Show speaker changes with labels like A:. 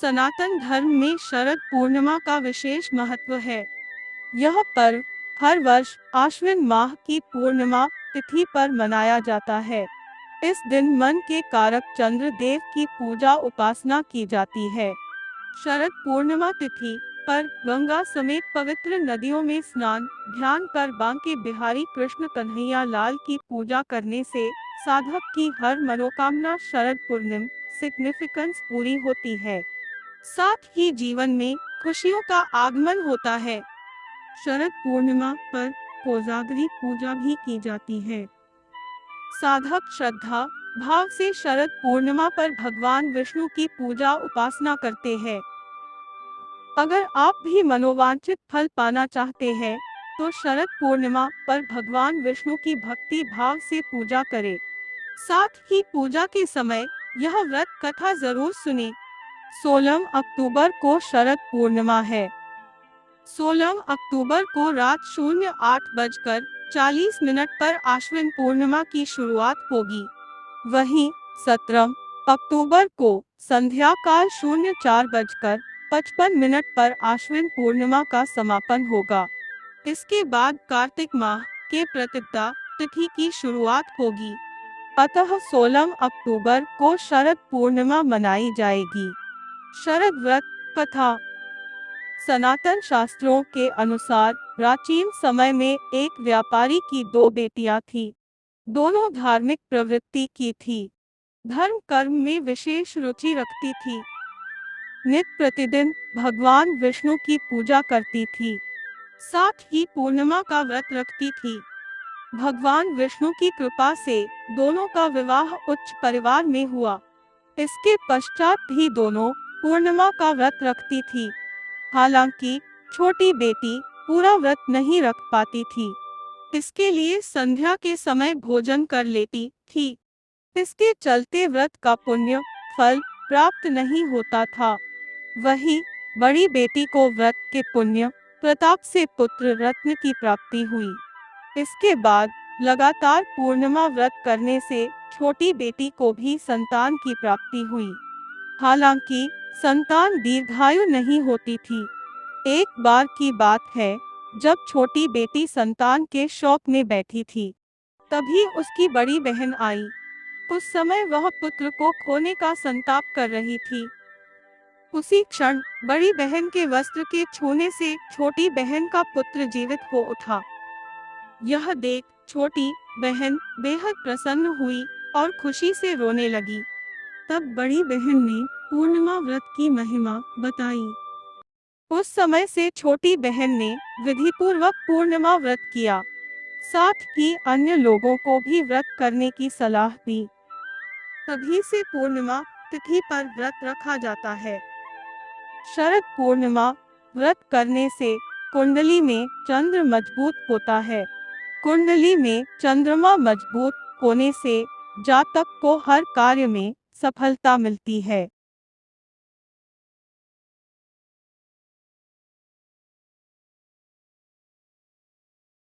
A: सनातन धर्म में शरद पूर्णिमा का विशेष महत्व है। यह पर्व हर वर्ष आश्विन माह की पूर्णिमा तिथि पर मनाया जाता है। इस दिन मन के कारक चंद्र देव की पूजा उपासना की जाती है। शरद पूर्णिमा तिथि पर गंगा समेत पवित्र नदियों में स्नान ध्यान कर बांके बिहारी कृष्ण कन्हैया लाल की पूजा करने से साधक की हर मनोकामना शरद पूर्णिमा सिग्निफिकेंस पूरी होती है। साथ ही जीवन में खुशियों का आगमन होता है। शरद पूर्णिमा पर कोजागरी पूजा भी की जाती है। साधक श्रद्धा भाव से शरद पूर्णिमा पर भगवान विष्णु की पूजा उपासना करते हैं। अगर आप भी मनोवांछित फल पाना चाहते हैं, तो शरद पूर्णिमा पर भगवान विष्णु की भक्ति भाव से पूजा करें। साथ ही पूजा के समय यह व्रत कथा जरूर सुनें। 16 अक्टूबर को शरद पूर्णिमा है। 16 अक्टूबर को रात 08:40 पर आश्विन पूर्णिमा की शुरुआत होगी। वहीं 17 अक्टूबर को संध्या काल 04:55 पर आश्विन पूर्णिमा का समापन होगा। इसके बाद कार्तिक माह के प्रतिपदा तिथि की शुरुआत होगी। अतः 16 अक्टूबर को शरद पूर्णिमा मनाई जाएगी। शरद व्रत कथा। सनातन शास्त्रों के अनुसार प्राचीन समय में एक व्यापारी की दो बेटियां थीं। दोनों धार्मिक प्रवृत्ति की थी। धर्म कर्म में विशेष रुचि रखती थी। नित्य प्रतिदिन भगवान विष्णु की पूजा करती थी। साथ ही पूर्णिमा का व्रत रखती थी। भगवान विष्णु की कृपा से दोनों का विवाह उच्च परिवार में हुआ। इसके पश्चात भी दोनों पूर्णिमा का व्रत रखती थी। हालांकि छोटी बेटी पूरा व्रत नहीं रख पाती थी। इसके लिए संध्या के समय भोजन कर लेती थी। इसके चलते व्रत का पुण्य फल प्राप्त नहीं होता था। वहीं बड़ी बेटी को व्रत के पुण्य प्रताप से पुत्र रत्न की प्राप्ति हुई। इसके बाद लगातार पूर्णिमा व्रत करने से छोटी बेटी को भी संतान की प्राप्ति हुई। हालांकि संतान दीर्घायु नहीं होती थी। एक बार की बात है, जब छोटी बेटी संतान के शौक में बैठी थी, तभी उसकी बड़ी बहन आई। उस समय वह पुत्र को खोने का संताप कर रही थी। उसी क्षण बड़ी बहन के वस्त्र के छूने से छोटी बहन का पुत्र जीवित हो उठा। यह देख छोटी बहन बेहद प्रसन्न हुई और खुशी से रोने लगी। तब बड़ी बहन ने पूर्णिमा व्रत की महिमा बताई। उस समय से छोटी बहन ने विधिपूर्वक पूर्णिमा व्रत किया। साथ ही अन्य लोगों को भी व्रत करने की सलाह दी। तभी से पूर्णिमा तिथि पर व्रत रखा जाता है। शरद पूर्णिमा व्रत करने से कुंडली में चंद्र मजबूत होता है। कुंडली में चंद्रमा मजबूत होने से जातक को हर कार्य में सफलता मिलती है।